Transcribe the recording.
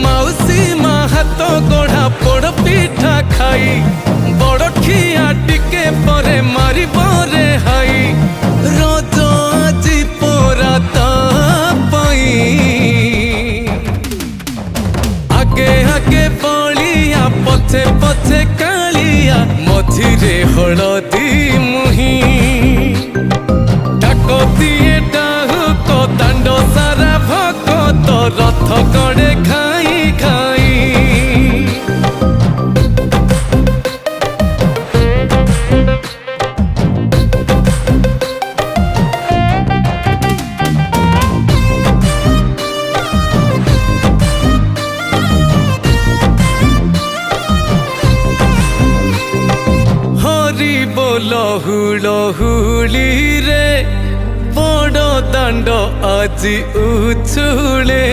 माउसी मा हाथ गढ़ा पोड़ पिठा खाई बड़ खिया टिके परे मारी बरे हाई रज आजी पोरा तापाई आगे आगे बलिया पछे पछे कालिया मझिरे हलदी मुही डाक दिए डाहुक दांड सारा भगत रथ गड़े खाई खाई हरि बोल हुलहुली रे बड़ दांड আজি उछुले